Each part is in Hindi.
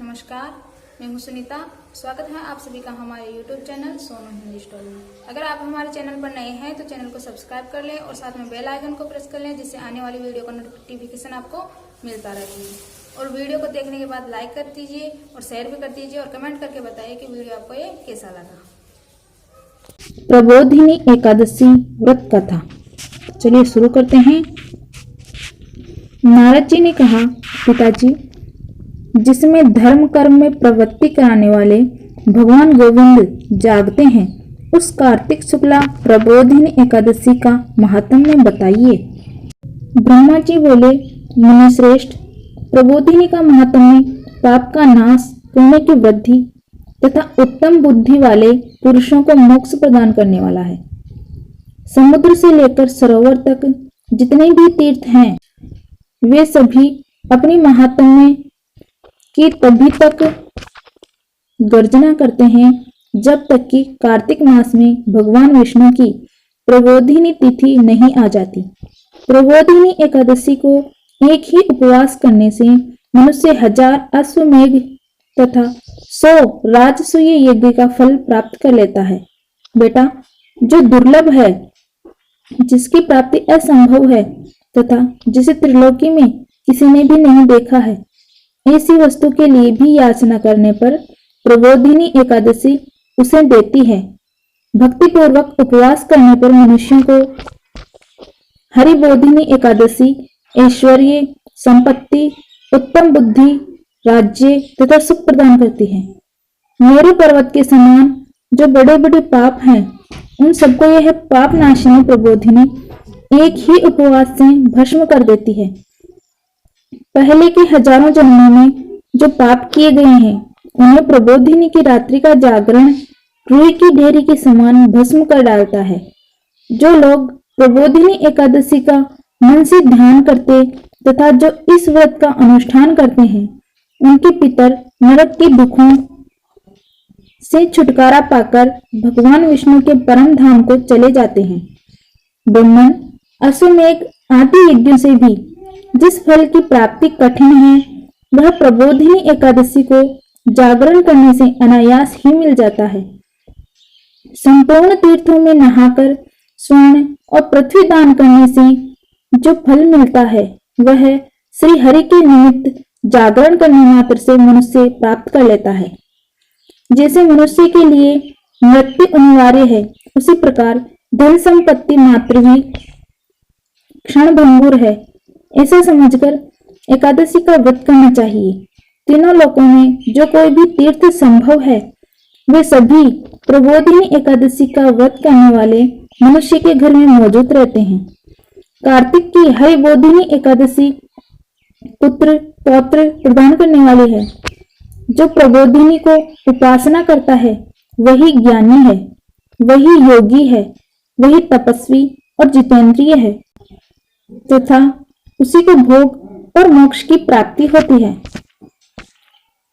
नमस्कार, मैं हूं सुनीता। स्वागत है आप सभी का हमारे YouTube channel Sonu Hindi story में। अगर आप हमारे चैनल पर नए हैं तो चैनल को सब्सक्राइब कर लें और साथ में बेल आइकन को प्रेस कर लें, जिससे आने वाली वीडियो का नोटिफिकेशन आपको मिलता रहे। और वीडियो को देखने के बाद लाइक कर दीजिए और शेयर भी कर दीजिए और कमेंट करके बताइए कि वीडियो आपको ये कैसा लगा। प्रबोधिनी एकादशी व्रत कथा। चलिए शुरू करते हैं। नारद जी ने कहा, पिताजी, जिसमें धर्म कर्म में प्रवृत्ति कराने वाले भगवान गोविंद जागते हैं, उस कार्तिक शुक्ला प्रबोधिनी एकादशी का महात्म्य बताइए। ब्रह्मा जी बोले, मुनिश्रेष्ठ, प्रबोधिनी का महात्म्य पाप का नाश, पुण्य की वृद्धि तथा उत्तम बुद्धि वाले पुरुषों को मोक्ष प्रदान करने वाला है। समुद्र से लेकर सरोवर तक जितने भी तीर्थ हैं, वे सभी अपनी महात्म्य की तभी तक गर्जना करते हैं जब तक कि कार्तिक मास में भगवान विष्णु की प्रबोधिनी तिथि नहीं आ जाती। प्रबोधिनी एकादशी को एक ही उपवास करने से मनुष्य 1000 अश्वमेघ तथा 100 राजसूय यज्ञ का फल प्राप्त कर लेता है। बेटा, जो दुर्लभ है, जिसकी प्राप्ति असंभव है तथा जिसे त्रिलोकी में किसी ने भी नहीं देखा है, ऐसी वस्तु के लिए भी याचना करने पर प्रबोधिनी एकादशी उसे देती है। भक्ति पूर्वक उपवास करने पर मनुष्यों को हरिबोधिनी एकादशी ऐश्वर्य, संपत्ति, उत्तम बुद्धि, राज्य तथा सुख प्रदान करती है। मेरु पर्वत के समान जो बड़े बड़े पाप हैं, उन सबको यह पाप नाशिनी प्रबोधिनी एक ही उपवास से भस्म कर देती है। पहले के हजारों जन्मों में जो पाप किए गए हैं, उन्हें प्रबोधिनी की रात्रि का जागरण रुई की ढेरी के समान भस्म कर डालता है। जो लोग प्रबोधिनी एकादशी का मन से ध्यान करते तथा जो इस व्रत का अनुष्ठान करते हैं, उनके पितर नरक के दुखों से छुटकारा पाकर भगवान विष्णु के परम धाम को चले जाते हैं। ब्रह्मन, अश्वमेघ आदि यज्ञों से भी जिस फल की प्राप्ति कठिन है, वह प्रबोधिनी एकादशी को जागरण करने से अनायास ही मिल जाता है। संपूर्ण तीर्थों में नहाकर स्वर्ण और पृथ्वी दान करने से जो फल मिलता है, वह श्री हरि के निमित्त जागरण करने मात्र से मनुष्य प्राप्त कर लेता है। जैसे मनुष्य के लिए मृत्यु अनिवार्य है, उसी प्रकार धन संपत्ति मात्र भी क्षणभंगुर है। ऐसा समझकर एकादशी का व्रत करना चाहिए। तीनों लोकों में जो कोई भी तीर्थ संभव है, वे सभी प्रबोधिनी एकादशी का व्रत करने वाले मनुष्य के घर में मौजूद रहते हैं। कार्तिक की हरिबोधिनी एकादशी पुत्र पौत्र प्रदान करने वाली है। जो प्रबोधिनी को उपासना करता है, वही ज्ञानी है, वही योगी है, वही तपस्वी और जितेंद्रिय है तथा उसी को भोग और मोक्ष की प्राप्ति होती है।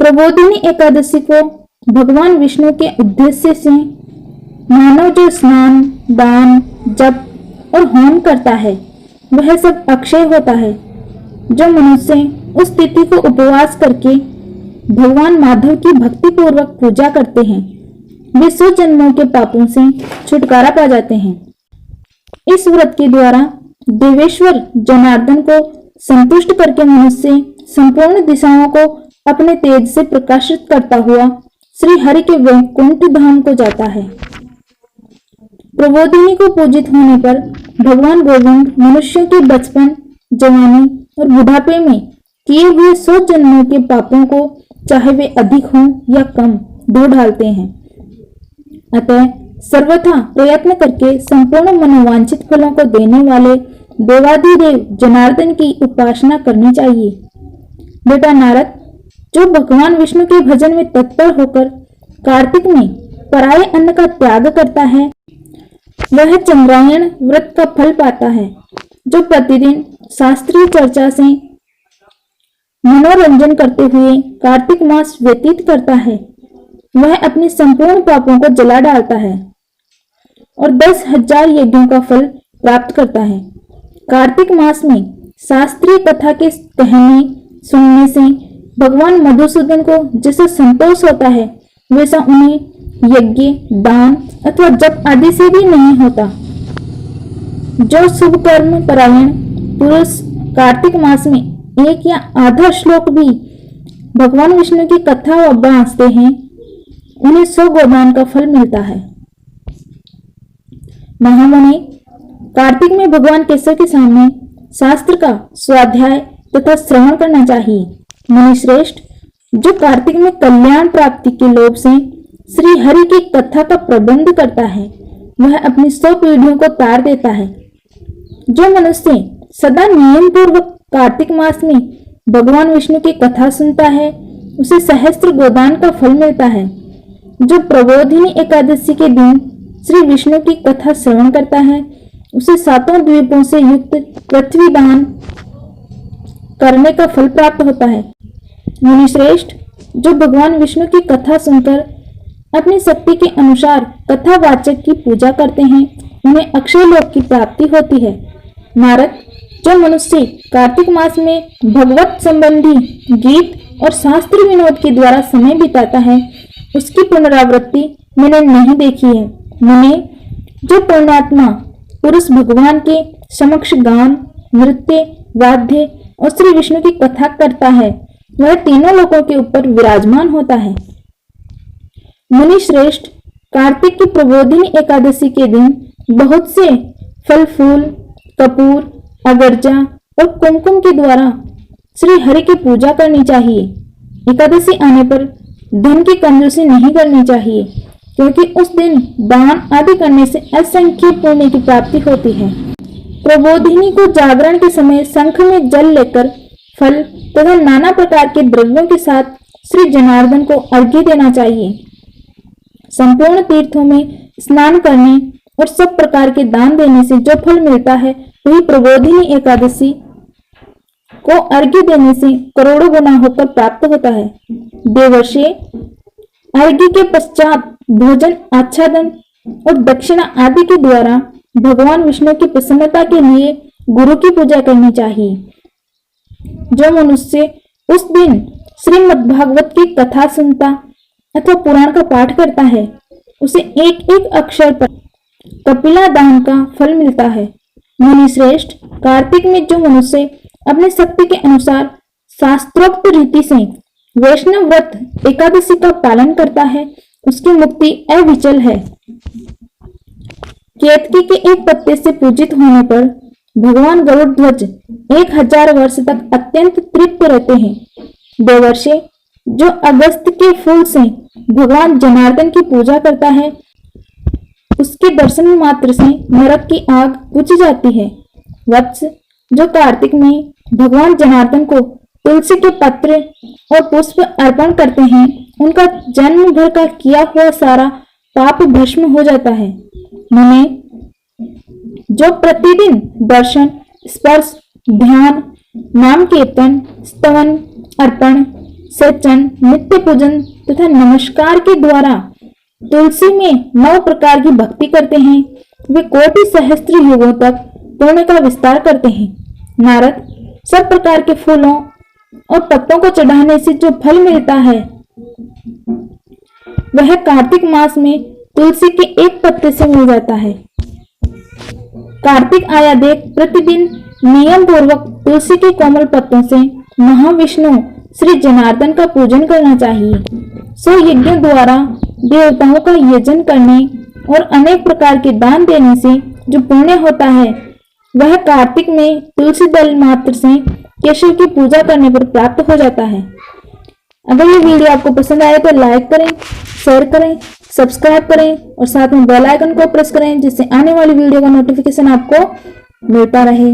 प्रबोधिनी एकादशी को भगवान विष्णु के उद्देश्य से मानव जो स्नान, दान, जप और होम करता है, वह सब अक्षय होता है। जो मनुष्य उस तिथि को उपवास करके भगवान माधव की भक्ति पूर्वक पूजा करते हैं, वे 100 जन्मों के पापों से छुटकारा पा जाते हैं। इस व्रत के द्वारा देवेश्वर जनार्दन को संतुष्ट करके मनुष्य संपूर्ण दिशाओं को अपने तेज से प्रकाशित करता हुआ श्री हरि के वैकुंठ धाम को जाता है। प्रबोधिनी को पूजित होने पर भगवान गोविंद मनुष्यों के बचपन, जवानी और बुढ़ापे में किए हुए 100 जन्मों के पापों को, चाहे वे अधिक हों या कम, धो डालते हैं। अतः सर्वथा प्रयत्न करके संपूर्ण मनोवांछित फलों को देने वाले देवाधिदेव जनार्दन की उपासना करनी चाहिए। बेटा नारद, जो भगवान विष्णु के भजन में तत्पर होकर कार्तिक में पराये अन्न का त्याग करता है, वह चंद्रायण व्रत का फल पाता है। जो प्रतिदिन शास्त्रीय चर्चा से मनोरंजन करते हुए कार्तिक मास व्यतीत करता है, वह अपने संपूर्ण पापों को जला डालता है और 10,000 यज्ञों का फल प्राप्त करता है। कार्तिक मास में शास्त्रीय कथा के कहने सुनने से भगवान मधुसूदन को जैसा संतोष होता है वैसा उन्हें यज्ञ, दान अथवा जप आदि से भी नहीं होता। जो शुभ कर्म परायण पुरुष कार्तिक मास में एक या आधा श्लोक भी भगवान विष्णु की कथा व बांसते हैं, उन्हें 100 गोदान का फल मिलता है। महामुनि, कार्तिक में भगवान केशव के सामने शास्त्र का स्वाध्याय तथा श्रवण करना चाहिए। मुनि श्रेष्ठ, जो कार्तिक में कल्याण प्राप्ति के लोभ से श्री हरि की कथा का प्रबंध करता है, वह अपनी 100 पीढ़ियों को तार देता है। जो मनुष्य सदा नियम पूर्वक कार्तिक मास में भगवान विष्णु की कथा सुनता है, उसे सहस्त्र गोदान का फल मिलता है। जो प्रबोधिनी एकादशी के दिन श्री विष्णु की कथा श्रवण करता है, उसे 7 द्वीपों से युक्त पृथ्वी दान करने का फल प्राप्त होता है। मुनि श्रेष्ठ, जो भगवान विष्णु की कथा सुनकर अपनी शक्ति के अनुसार कथावाचक की पूजा करते हैं, उन्हें अक्षय लोक की प्राप्ति होती है। नारद, जो मनुष्य कार्तिक मास में भगवत संबंधी गीत और शास्त्र विनोद के द्वारा समय बिताता है, उसकी पुनरावृत्ति मैंने नहीं देखी है। मुने, जो पुण्यात्मा पुरुष भगवान के समक्ष गान, नृत्य, वाद्य और श्री विष्णु की कथा करता है, वह तीनों लोकों के ऊपर विराजमान होता है। मुनि श्रेष्ठ, कार्तिक की प्रबोधिनी एकादशी के दिन बहुत से फल फूल, कपूर, अगरजा और कुमकुम के द्वारा श्री हरि की पूजा करनी चाहिए। एकादशी आने पर धन की कंजूसी नहीं करनी चाहिए, क्योंकि उस दिन दान आदि करने से असंख्य पुण्य की प्राप्ति होती है। प्रबोधिनी को जागरण के समय शंख में जल लेकर फल तथा नाना प्रकार के द्रव्यों के साथ श्री जनार्दन को अर्घ्य देना चाहिए। संपूर्ण तीर्थों में स्नान करने और सब प्रकार के दान देने से जो फल मिलता है, वही प्रबोधिनी एकादशी को अर्घ्य देने से करोड़ों गुना होकर प्राप्त होता है। देवर्षि, अर्घ्य के पश्चात भोजन, आच्छादन और दक्षिणा आदि के द्वारा भगवान विष्णु की प्रसन्नता के लिए गुरु की पूजा करनी चाहिए। जो मनुष्य उस दिन श्रीमद्भागवत की कथा सुनता अथवा पुराण का पाठ करता है, उसे एक एक अक्षर पर कपिला दान का फल मिलता है। मुनि श्रेष्ठ, कार्तिक में जो मनुष्य अपने शक्ति के अनुसार शास्त्रोक्त रीति से वैष्णव व्रत एकादशी का पालन करता है, उसकी मुक्ति अविचल है। केतकी के एक पत्ते से पूजित होने पर भगवान गरुड़ ध्वज 1000 वर्ष तक अत्यंत तृप्त रहते हैं। देवर्षि, जो अगस्त के फूल से भगवान जनार्दन की पूजा करता है, उसके दर्शन मात्र से नरक की आग बुझ जाती है। वत्स, जो कार्तिक में भगवान जनार्दन को तुलसी के पत्र और पुष्प अर्पण करते हैं, उनका जन्म भर का किया हुआ सारा पाप भस्म हो जाता है। मुने, जो प्रतिदिन दर्शन, स्पर्श, ध्यान, नाम कीर्तन, स्तवन, अर्पण, सेचन, नित्य पूजन तथा नमस्कार के द्वारा तुलसी में 9 प्रकार की भक्ति करते हैं, वे कोटि सहस्त्र युगों तक पुण्य का विस्तार करते हैं। नारद, सब प्रकार के फूलों और पत्तों को चढ़ाने से जो फल मिलता है, वह कार्तिक मास में तुलसी के एक पत्ते से मिल जाता है। कार्तिक आया देख प्रतिदिन नियम पूर्वक तुलसी के कोमल पत्तों से महाविष्णु श्री जनार्दन का पूजन करना चाहिए। 100 यज्ञों द्वारा देवताओं का यजन करने और अनेक प्रकार के दान देने से जो पुण्य होता है, वह कार्तिक में तुलसी दल मात्र से केशव की पूजा करने पर प्राप्त हो जाता है। अगर ये वीडियो आपको पसंद आए तो लाइक करें, शेयर करें, सब्सक्राइब करें और साथ में बेल आइकन को प्रेस करें, जिससे आने वाली वीडियो का नोटिफिकेशन आपको मिलता रहे।